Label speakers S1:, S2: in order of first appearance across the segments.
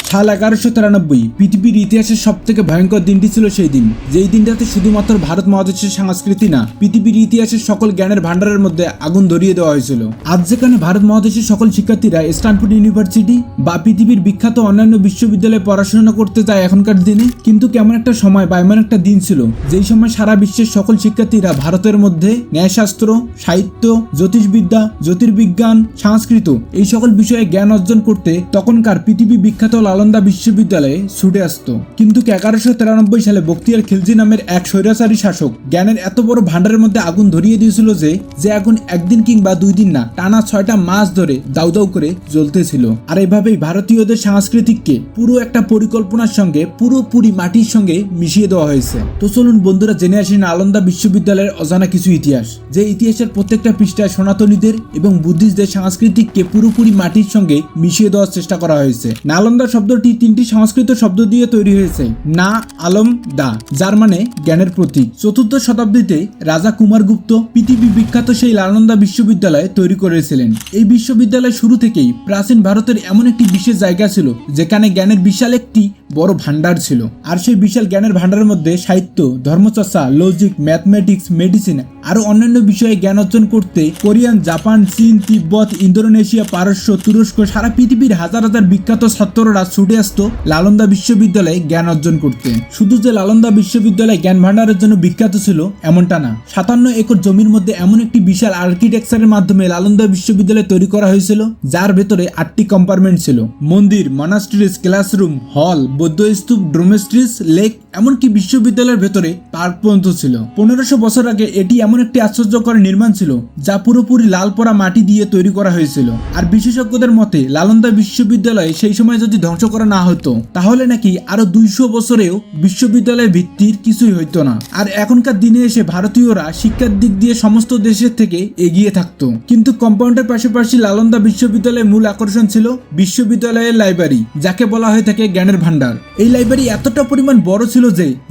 S1: সাল 1193 পৃথিবীর ইতিহাসের সবথেকে ভয়ঙ্কর দিনটি ছিল সেই দিন, যেই দিনটাতে শুধুমাত্র ভারত মহাদেশের সংস্কৃতি না, পৃথিবীর ইতিহাসের সকল জ্ঞানের ভান্ডারের মধ্যে আগুন ধরিয়ে দেওয়া হয়েছিল। আজ যেখানে ভারত মহাদেশের সকল শিক্ষার্থীরা স্ট্যানফোর্ড ইউনিভার্সিটি বা পৃথিবীর বিখ্যাত অন্যান্য বিশ্ববিদ্যালয়ে পড়াশোনা করতে যায় এখনকার দিনে, কিন্তু কেমন একটা সময় বা এমন একটা দিন ছিল যেই সময় সারা বিশ্বের সকল শিক্ষার্থীরা ভারতের মধ্যে ন্যায়শাস্ত্র, সাহিত্য, জ্যোতিষবিদ্যা, জ্যোতির্বিজ্ঞান, সংস্কৃত এই সকল বিষয়ে জ্ঞান অর্জন করতে তখনকার পৃথিবী বিখ্যাত নালন্দা বিশ্ববিদ্যালয়ে ছুটে আসতো। কিন্তু 1193 সালে বখতিয়ার খিলজি নামের এক স্বৈরাচারী শাসক জ্ঞানের এত বড় ভান্ডারের মধ্যে আগুন ধরিয়ে দিয়েছিল যে আগুন একদিন কিংবা 2 দিন না, টানা 6টা মাস ধরে দাউ দাউ করে জ্বলতেছিল। আর এভাবেই ভারতীয়দের সাংস্কৃতিককে পুরো একটা পরিকল্পনার সঙ্গে পুরোপুরি মাটির সঙ্গে মিশিয়ে দেওয়া হয়েছে। তো চলুন বন্ধুরা জেনে আসি নালন্দা বিশ্ববিদ্যালয়ের অজানা কিছু ইতিহাস, যে ইতিহাসের প্রত্যেকটা পৃষ্ঠায় সনাতনীদের এবং বুদ্ধিস্টদের সাংস্কৃতিককে পুরোপুরি মাটির সঙ্গে মিশিয়ে দেওয়ার চেষ্টা করা হয়েছে। নালন্দা শব্দটি 3টি সংস্কৃত শব্দ দিয়ে তৈরি হয়েছে, না, আলম, দা, যার মানে জ্ঞানের প্রতীক। 4th শতাব্দীতে রাজা কুমারগুপ্ত পৃথিবী বিখ্যাত সেই নালন্দা বিশ্ববিদ্যালয় তৈরি করেছিলেন। এই বিশ্ববিদ্যালয় শুরু থেকেই প্রাচীন ভারতের এমন একটি বিশেষ জায়গা ছিল যেখানে জ্ঞানের বিশাল একটি বড় ভান্ডার ছিল। আর সেই বিশাল জ্ঞানের ভান্ডারের মধ্যে সাহিত্য, ধর্মচর্চা, লজিক, ম্যাথমেটিক্স, মেডিসিন আরো অন্যান্য বিষয়ে জ্ঞান অর্জন করতে কোরিয়ান, জাপান, চীন, তিব্বত, ইন্দোনেশিয়া, পারস্য, তুরস্ক, সারা পৃথিবীর হাজার হাজার বিখ্যাত ছাত্ররা ছুটে আসতো নালন্দা বিশ্ববিদ্যালয়ে জ্ঞান অর্জন করতে। শুধু যে নালন্দা বিশ্ববিদ্যালয় জ্ঞান ভান্ডারের জন্য বিখ্যাত ছিল এমনটা না, 57 একর জমির মধ্যে এমন একটি বিশাল আর্কিটেকচারের মাধ্যমে নালন্দা বিশ্ববিদ্যালয় তৈরি করা হয়েছিল, যার ভেতরে 8টি কম্পার্টমেন্ট ছিল: মন্দির, মনাস্ট্রিজ, ক্লাসরুম, হল, বৌদ্ধ স্তূপ, ডোমেস্ট্রিজ, লেক, এমনকি বিশ্ববিদ্যালয়ের ভেতরে পার্ক পর্যন্ত ছিল। 1500 বছর আগে এটি এমন একটি আশ্চর্যকর নির্মাণ ছিল যা পুরোপুরি লাল পোড়া মাটি দিয়ে তৈরি করা হয়েছিল। আর বিশেষজ্ঞদের মতে নালন্দা বিশ্ববিদ্যালয় সেই সময় যদি ধ্বংস করা না হতো তাহলে নাকি আরো 200 বছরেও বিশ্ববিদ্যালয়ের ভিত্তির কিছুই হইতো না। আর এখনকার দিনে এসে ভারতীয়রা শিক্ষার দিক দিয়ে সমস্ত দেশের থেকে এগিয়ে থাকতো। কিন্তু কম্পাউন্ডের পাশাপাশি নালন্দা বিশ্ববিদ্যালয়ের মূল আকর্ষণ ছিল বিশ্ববিদ্যালয়ের লাইব্রেরি, যাকে বলা হয়ে থাকে জ্ঞানের ভান্ডার। এই লাইব্রেরি এতটা পরিমাণ বড় ছিল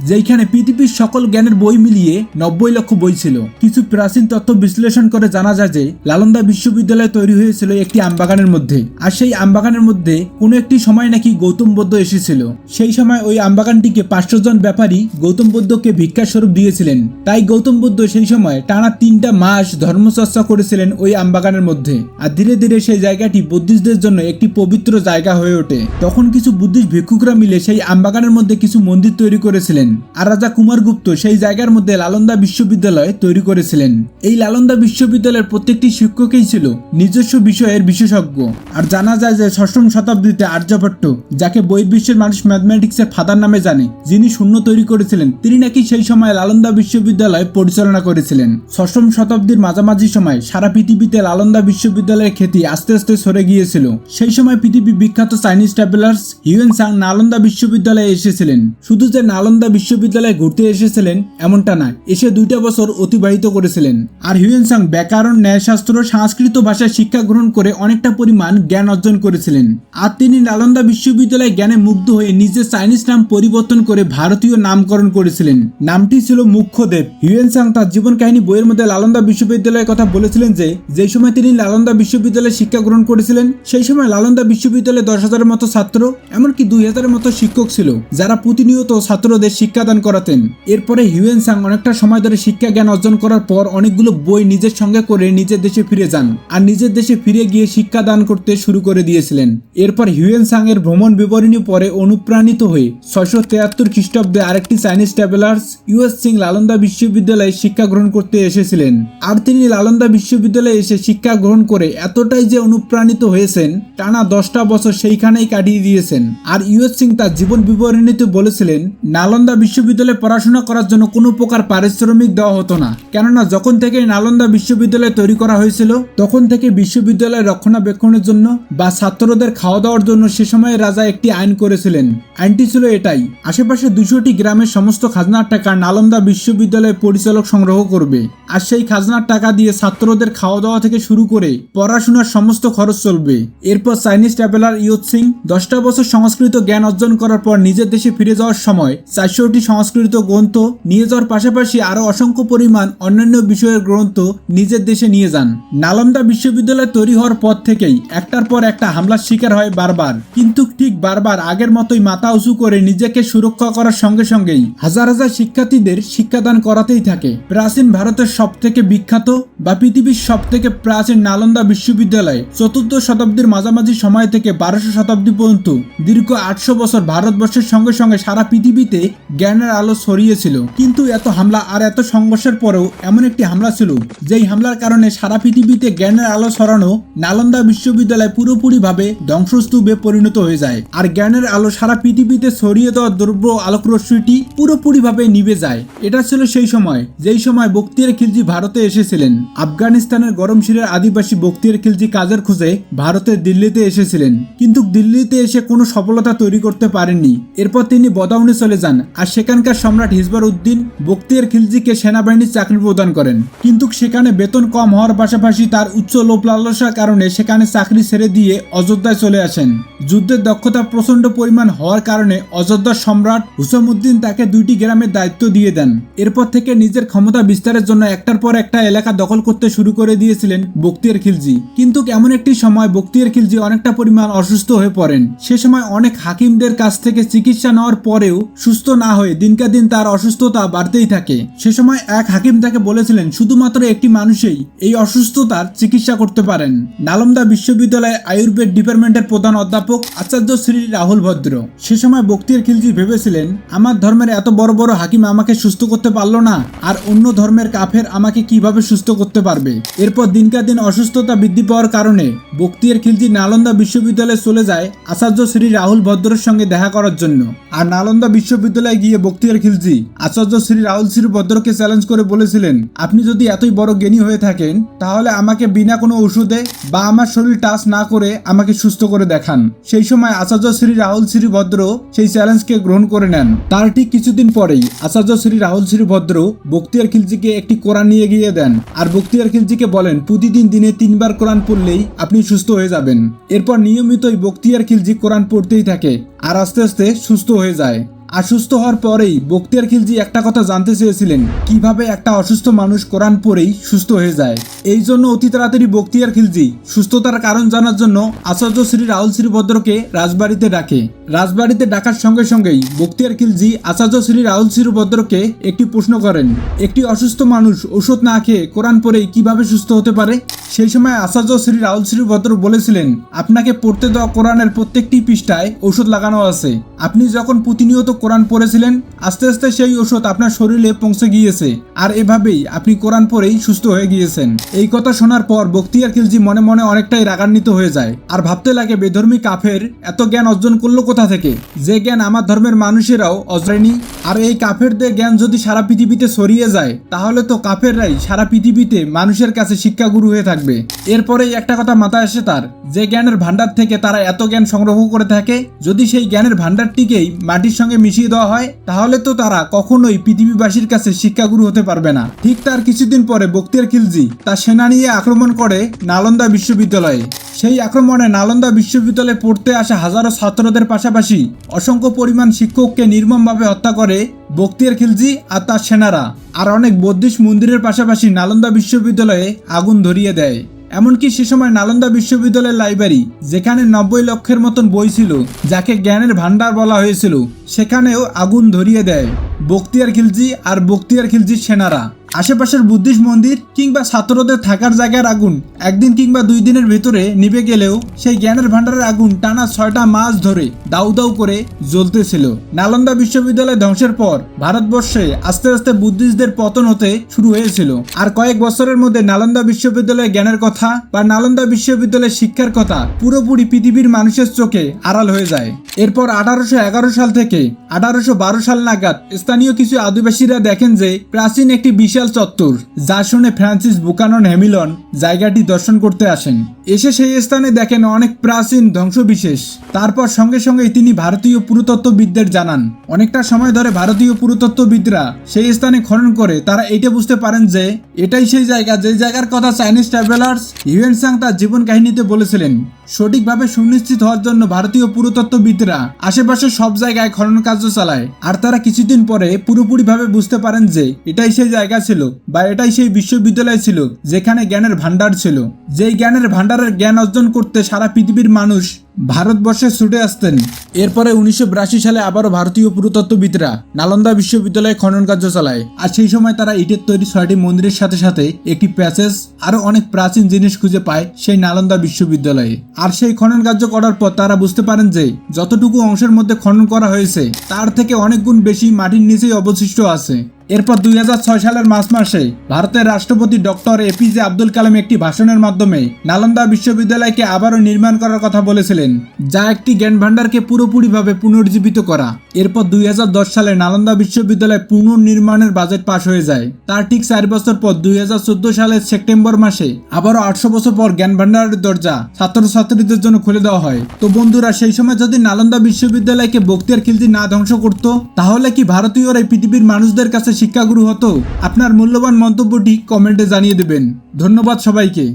S1: যেখানে পৃথিবীর সকল জ্ঞানের বই মিলিয়ে 90 লক্ষ বই ছিল। কিছু প্রাচীন তথ্য বিশ্লেষণ করে জানা যায় যে নালন্দা বিশ্ববিদ্যালয় তৈরি হয়েছিল একটি আমবাগানের মধ্যে। আর সেই আমবাগানের মধ্যে কোনো একটি সময় নাকি গৌতম বুদ্ধ এসেছিল। সেই সময় ওই আমবাগানটিকে 500 জন ব্যাপারী গৌতম বুদ্ধকে ভিক্ষা স্বরূপ দিয়েছিলেন। তাই গৌতম বুদ্ধ সেই সময় টানা 3টা মাস ধর্মচর্চা করেছিলেন ওই আমবাগানের মধ্যে। আর ধীরে ধীরে সেই জায়গাটি বুদ্ধিস্টদের জন্য একটি পবিত্র জায়গা হয়ে ওঠে। তখন কিছু বুদ্ধিস্ট ভিক্ষুকরা মিলে সেই আমবাগানের মধ্যে কিছু মন্দির তৈরি করেছিলেন। আর রাজা কুমারগুপ্ত সেই জায়গার মধ্যে নালন্দা বিশ্ববিদ্যালয় তৈরি করেছিলেন। এই নালন্দা বিশ্ববিদ্যালয়ের প্রত্যেকটি শিক্ষকই ছিল নিজস্ব বিষয়ের বিশেষজ্ঞ। আর জানা যায় যে 6ম শতাব্দীতে আর্যভট্ট, যাকে বহির্বিশ্বের মানুষ ম্যাথমেটিক্সের ফাদার নামে জানে, যিনি শূন্য তৈরি করেছিলেন, তিনি নাকি সেই সময় নালন্দা বিশ্ববিদ্যালয় পরিচালনা করেছিলেন। 6ম শতাব্দীর মাঝামাঝি সময় সারা পৃথিবীতে নালন্দা বিশ্ববিদ্যালয়ের খ্যাতি আস্তে আস্তে সরে গিয়েছিল। সেই সময় পৃথিবী বিখ্যাত Chinese travellers Hiuen Tsang Nalanda বিশ্ববিদ্যালয়ে এসেছিলেন। শুধু যে নালন্দা বিশ্ববিদ্যালয়ে ঘুরতে এসেছিলেন এমনটা না, এসে 2টা বছর অতিবাহিত করেছিলেন। আর হিউয়েন সাং ব্যাকরণ, ন্যায়শাস্ত্র, সংস্কৃত ভাষায় শিক্ষা গ্রহণ করে অনেকটা পরিমাণ জ্ঞান অর্জন করেছিলেন। আর তিনি নালন্দা বিশ্ববিদ্যালয়ে জ্ঞানে মুগ্ধ হয়ে নিজের চাইনিজ নাম পরিবর্তন করে ভারতীয় নামকরণ করেছিলেন। নামটি ছিল মুখ্যদেব। হিউয়েন সাং তার জীবন কাহিনী বইয়ের মধ্যে নালন্দা বিশ্ববিদ্যালয়ের কথা বলেছিলেন যে যেই সময় তিনি নালন্দা বিশ্ববিদ্যালয়ে শিক্ষা গ্রহণ করেছিলেন সেই সময় নালন্দা বিশ্ববিদ্যালয়ে 10,000-এর মতো ছাত্র, এমনকি 2,000-এর মতো শিক্ষক ছিল যারা প্রতিনিয়ত ছাত্রদের শিক্ষাদান করাতেন। এরপরে হিউয়েন সাং অনেকটা সময় ধরে শিক্ষা জ্ঞান অর্জন করার পর অনেকগুলো বই নিজের সঙ্গে করে নিজের দেশে ফিরে যান। আর নিজের দেশে ফিরে গিয়ে শিক্ষাদান করতে শুরু করে দিয়েছিলেন। এরপর হিউয়েন সাং এর ভ্রমণ বিবরণী পরে অনুপ্রাণিত হয়ে 673 খ্রিস্টাব্দে আরেকটি Chinese travellers US Singh Nalanda বিশ্ববিদ্যালয়ে শিক্ষা গ্রহণ করতে এসেছিলেন। আর তিনি নালন্দা বিশ্ববিদ্যালয়ে এসে শিক্ষা গ্রহণ করে এতটাই যে অনুপ্রাণিত হয়েছেন, টানা 10টা বছর সেইখানেই কাটিয়ে দিয়েছেন। আর ইউএস সিং তার জীবন বিবরণীতে বলেছিলেন নালন্দা বিশ্ববিদ্যালয়ে পড়াশোনা করার জন্য কোনো প্রকার পারিশ্রমিক দেওয়া হতো না, কেননা যখন থেকে নালন্দা বিশ্ববিদ্যালয় তৈরি করা হয়েছিল তখন থেকে বিশ্ববিদ্যালয়ের রক্ষণাবেক্ষণের জন্য বা ছাত্রদের খাওয়া দাওয়ার জন্য সে সময় রাজা একটি আইন করেছিলেন। আইনটি ছিল এটাই: আশেপাশে 200টি গ্রামের সমস্ত খাজনার টাকা নালন্দা বিশ্ববিদ্যালয়ের পরিচালক সংগ্রহ করবে। আর সেই খাজনার টাকা দিয়ে ছাত্রদের খাওয়া দাওয়া থেকে শুরু করে পড়াশোনার সমস্ত খরচ চলবে। এরপর চাইনিজ ট্রাভেলার ইউৎ সিং 10টা বছর সংস্কৃত জ্ঞান অর্জন অর্জন করার পর নিজের দেশে ফিরে যাওয়ার সময় 400টি সংস্কৃত গ্রন্থ নিয়ে যাওয়ার পাশাপাশি আরো অসংখ্য পরিমাণ অন্যান্য বিষয়ের গ্রন্থ নিজের দেশে নিয়ে যান। নালন্দা বিশ্ববিদ্যালয় তৈরি হওয়ার পর থেকেই একটার পর একটা হামলার শিকার হয় বারবার, কিন্তু ঠিক বারবার আগের মতোই মাথা উঁচু করে নিজেকে সুরক্ষা করার সঙ্গে সঙ্গেই হাজার হাজার শিক্ষার্থীদের শিক্ষাদান করাতেই থাকে। প্রাচীন ভারতের সব থেকে বিখ্যাত বা পৃথিবীর সব থেকে প্রাচীন নালন্দা বিশ্ববিদ্যালয় 4th শতাব্দীর মাঝামাঝি সময় থেকে 1200 শতাব্দী পর্যন্ত দীর্ঘ 800 বছর ভারতবর্ষের সঙ্গে সঙ্গে সারা পৃথিবীতে জ্ঞানের আলো ছড়িয়েছিল। কিন্তু এত হামলা আর এত সংঘর্ষের পরেও এমন একটি হামলা ছিল যেই হামলার কারণে সারা পৃথিবীতে জ্ঞানের আলো ছড়ানো নালন্দা বিশ্ববিদ্যালয় পুরোপুরিভাবে ধ্বংসস্তূপে পরিণত হয়ে যায়, আর জ্ঞানের আলো সারা পৃথিবীতে ছড়িয়ে দেওয়া দ্রব্য আলোকরশ্মিটি পুরোপুরিভাবে নিভে যায়। এটা ছিল সেই সময় যেই সময় বখতিয়ার খিলজি ভারতে এসেছিলেন। আফগানিস্তানের গরমশিরের আদিবাসী বখতিয়ার খিলজি কাজের খোঁজে ভারতের দিল্লিতে এসেছিলেন, কিন্তু দিল্লিতে এসে কোনো সফলতা তৈরি করতে পারেননি। এরপর তিনি বদাউনে চলে যান, আর সেখানকার সম্রাট হিজবার উদ্দিন বখতিয়ার খিলজিকে সেনাবাহিনীর চাকরি প্রদান করেন। কিন্তু সেখানে বেতন কম হওয়ার পাশাপাশি তার উচ্চ লোভ লালসার কারণে সেখানে চাকরি ছেড়ে দিয়ে অযোধ্যায় চলে আসেন। যুদ্ধের দক্ষতা প্রচন্ড পরিমাণ হওয়ার কারণে অযোধ্যার সম্রাট হুসামুদ্দিন তাকে 2টি গ্রামের দায়িত্ব দিয়ে দেন। এরপর থেকে নিজের ক্ষমতা বিস্তারের জন্য একটার পর একটা এলাকা দখল করতে শুরু করে দিয়েছিলেন বখতিয়ার খিলজি। কিন্তু এমন একটি সময় বখতিয়ার খিলজি অনেকটা পরিমাণ অসুস্থ হয়ে পড়েন। সে সময় অনেক হাকিমদের কাছ থেকে চিকিৎসা নেওয়ার পরেও সুস্থ না হয়ে দিনকে দিন তার অসুস্থতা বাড়তেই থাকে। সে সময় এক হাকিম তাকে বলেছিলেন শুধুমাত্র একটি মানুষই এই অসুস্থতার চিকিৎসা করতে পারেন। নালন্দা বিশ্ববিদ্যালয়ে আয়ুর্বেদ ডিপার্টমেন্টের প্রধান অধ্যাপক আচার্য শ্রী রাহুল ভদ্র। সে সময় বখতিয়ার খিলজি ভেবেছিলেন আমার ধর্মের এত বড় বড় হাকিম আমাকে সুস্থ করতে পারলো না, আর অন্য ধর্মের কাফের আমাকে কিভাবে সুস্থ করতে পারবে। এরপর দিনকে দিন অসুস্থতা বৃদ্ধি পাওয়ার কারণে বখতিয়ার খিলজি নালন্দা বিশ্ববিদ্যালয়ে চলে যায় আচার্য শ্রী রাহুল ভদ্রের সঙ্গে দেখা করার জন্য। আর নালন্দা বিশ্ববিদ্যালয়ে গিয়ে বখতিয়ার খিলজি আচার্য শ্রী রাহুল শ্রী ভদ্রকে চ্যালেঞ্জ করে বলেছিলেন আপনি যদি এতই বড় জ্ঞানী হয়ে থাকেন তাহলে আমাকে বিনা কোনো ওষুধে বা আমার শরীর টাচ না করে আমাকে সুস্থ করে দেখান। সেই সময় আচার্য শ্রী রাহুল শ্রী ভদ্র সেই চ্যালেঞ্জকে গ্রহণ করে নেন। তার ঠিক কিছুদিন পরেই আচার্য শ্রী রাহুল শ্রী ভদ্র বখতিয়ার খিলজিকে একটি কোরআন নিয়ে গিয়ে দেন, আর বখতিয়ার খিলজিকে বলেন প্রতিদিন দিনে 3 বার কোরআন পড়লেই আপনি সুস্থ হয়ে যাবেন। এরপর নিয়মিতই বখতিয়ার খিলজি কোরআন পড়তেই থাকে আর আস্তে আস্তে সুস্থ হয়ে যায়। আর সুস্থ হওয়ার পরেই বখতিয়ার খিলজি একটা কথা জানতে চেয়েছিলেন কিভাবে একটা অসুস্থ মানুষ কোরআন পড়েই সুস্থ হয়ে যায়। এই জন্য অতি তাড়াতাড়ি বখতিয়ার খিলজি সুস্থতার কারণ জানার জন্য আচার্য শ্রী রাহুল শ্রী ভদ্রকে রাজবাড়িতে ডাকে। রাজবাড়িতে ডাকার সঙ্গে সঙ্গেই বখতিয়ার খিলজি আচার্য শ্রী রাহুল শ্রী ভদ্রকে একটি প্রশ্ন করেন, একটি অসুস্থ মানুষ ওষুধ না খেয়ে কোরআন পড়েই কিভাবে সুস্থ হতে পারে? সেই সময় আচার্য শ্রী রাহুল শ্রী ভদ্র বলেছিলেন আপনাকে পড়তে দেওয়া কোরআনের প্রত্যেকটি পৃষ্ঠায় ঔষধ লাগানো আছে। আপনি যখন প্রতিনিয়ত কোরআন পড়েছিলেন আস্তে আস্তে সেই ওষুধ আপনার শরীরে পৌঁছে গিয়েছে, আর এভাবেই আপনি কোরআন পড়েই সুস্থ হয়ে গিয়েছেন। এই কথা শোনার পর বখতিয়ার খিলজি মনে মনে অনেকটাই রাগান্বিত হয়ে যায়, আর ভাবতে লাগে বেধর্মী কাফের এত জ্ঞান অর্জন করলো কোথা থেকে, যে জ্ঞান আমার ধর্মের মানুষেরাও অজরায়নি। আর এই কাফেরদের জ্ঞান যদি সারা পৃথিবীতে ছড়িয়ে যায় তাহলে তো কাফেররাই সারা পৃথিবীতে মানুষের কাছে শিক্ষাগুরু হয়ে থাকবে। এরপরেই একটা কথা মাথায় আসে তার, যে জ্ঞানের ভান্ডার থেকে তারা এত জ্ঞান সংগ্রহ করে থাকে যদি সেই জ্ঞানের ভান্ডারটিকেই মাটির সঙ্গে মিশিয়ে দেওয়া হয় তাহলে তো তারা কখনোই পৃথিবীবাসীর কাছে শিক্ষাগুরু হতে পারবে না। ঠিক তার কিছুদিন পরে বখতিয়ার খিলজি তার সেনা নিয়ে আক্রমণ করে নালন্দা বিশ্ববিদ্যালয়ে। সেই আক্রমণে নালন্দা বিশ্ববিদ্যালয়ে পড়তে আসা হাজারো ছাত্রদের পাশাপাশি অসংখ্য পরিমাণ শিক্ষককে নির্মমভাবে হত্যা করে বখতিয়ার খিলজি আর তার সেনারা। আর অনেক বৌদ্ধিস্ট মন্দিরের পাশাপাশি নালন্দা বিশ্ববিদ্যালয়ে আগুন ধরিয়ে দেয়। এমনকি সে সময় নালন্দা বিশ্ববিদ্যালয়ের লাইব্রেরি, যেখানে 90 লক্ষের মতন বই ছিল, যাকে জ্ঞানের ভান্ডার বলা হয়েছিল, সেখানেও আগুন ধরিয়ে দেয় বখতিয়ার খিলজি আর বখতিয়ার খিলজির সেনারা। আশেপাশের বুদ্ধিস্ট মন্দির কিংবা ছাত্রদের থাকার জায়গার আগুন একদিন কিংবা 2 দিনের ভেতরে নিভে গেলেও সেই জ্ঞানের ভান্ডারের আগুন টানা 6টা মাস ধরে দাউ দাউ করে জ্বলতেছিল। নালন্দা বিশ্ববিদ্যালয় ধ্বংসের পর ভারতবর্ষে আস্তে আস্তে বুদ্ধিস্টদের পতন হতে শুরু হয়েছিল। আর কয়েক বছরের মধ্যে নালন্দা বিশ্ববিদ্যালয়ের জ্ঞানের কথা বা নালন্দা বিশ্ববিদ্যালয়ের শিক্ষার কথা পুরোপুরি পৃথিবীর মানুষের চোখে আড়াল হয়ে যায়। এরপর 1811 সাল থেকে 1812 সাল নাগাদ স্থানীয় কিছু আদিবাসীরা দেখেন যে প্রাচীন একটি বিশাল চত্বর, যা শুনে ফ্রান্সিস বুকানন হ্যামিলন জায়গাটি দর্শন করতে আসেন। এসে সেই স্থানে দেখেন অনেক প্রাচীন ধ্বংসবিশেষ। তারপর সঙ্গে সঙ্গেই তিনি ভারতীয় পুরাতত্ত্ববিদদের জানান। অনেকটা সময় ধরে ভারতীয় পুরাতত্ত্ববিদরা সেই স্থানে খনন করে তারা এইটা বুঝতে পারেন যে এটাই সেই জায়গা যে জায়গার কথা চাইনিজ ট্রাভেলার্স হিউয়েন সাং তার জীবন কাহিনীতে বলেছিলেন। সঠিকভাবে সুনিশ্চিত হওয়ার জন্য ভারতীয় পুরাতত্ত্ববিদরা আশেপাশে সব জায়গায় খনন কার্য চালায়। আর তারা কিছুদিন পরে পুরোপুরিভাবে বুঝতে পারেন যে এটাই সেই জায়গা ছিল বা এটাই সেই বিশ্ববিদ্যালয় ছিল যেখানে জ্ঞানের ভান্ডার ছিল। যেই জ্ঞানের ভান্ডারের জ্ঞান অর্জন করতে সারা পৃথিবীর মানুষ ভারতবর্ষে ছুটে আসতেন। এরপরে 1982 সালে আবারও ভারতীয় পুরাতত্ত্ববিদরা নালন্দা বিশ্ববিদ্যালয়ে খনন কার্য চালায়। আর সেই সময় তারা ইটের তৈরি 6টি মন্দিরের সাথে সাথে একটি প্যাসেজ আরো অনেক প্রাচীন জিনিস খুঁজে পায় সেই নালন্দা বিশ্ববিদ্যালয়ে। আর সেই খনন কার্য করার পর তারা বুঝতে পারেন যে যতটুকু অংশের মধ্যে খনন করা হয়েছে তার থেকে অনেক গুণ বেশি মাটির নিচেই অবশিষ্ট আছে। এরপর 2006 সালের মার্চ মাসে ভারতের রাষ্ট্রপতি ডক্টর এপিজে আব্দুল কালাম একটি ভাষণের মাধ্যমে নালন্দা বিশ্ববিদ্যালয়কে আবারও নির্মাণ করার কথা বলেছিলেন, যা একটি জ্ঞান ভান্ডারকে পুরোপুরিভাবে পুনর্জীবিত করা। এরপর 2010 সালে নালন্দা বিশ্ববিদ্যালয় পুনর্নির্মাণের বাজেট পাশ হয়ে যায়। তার ঠিক 4 বছর পর 2014 সালের সেপ্টেম্বর মাসে আবারও 800 বছর পর জ্ঞান ভান্ডারের দরজা ছাত্রছাত্রীদের জন্য খুলে দেওয়া হয়। তো বন্ধুরা, সেই সময় যদি নালন্দা বিশ্ববিদ্যালয়কে বখতিয়ার খিলজি না ধ্বংস করত, তাহলে কি ভারতীয়রা এই পৃথিবীর মানুষদের কাছে শিক্ষাগুরু হতো? আপনার মূল্যবান মন্তব্যটি কমেন্টে জানিয়ে দেবেন। ধন্যবাদ সবাইকে।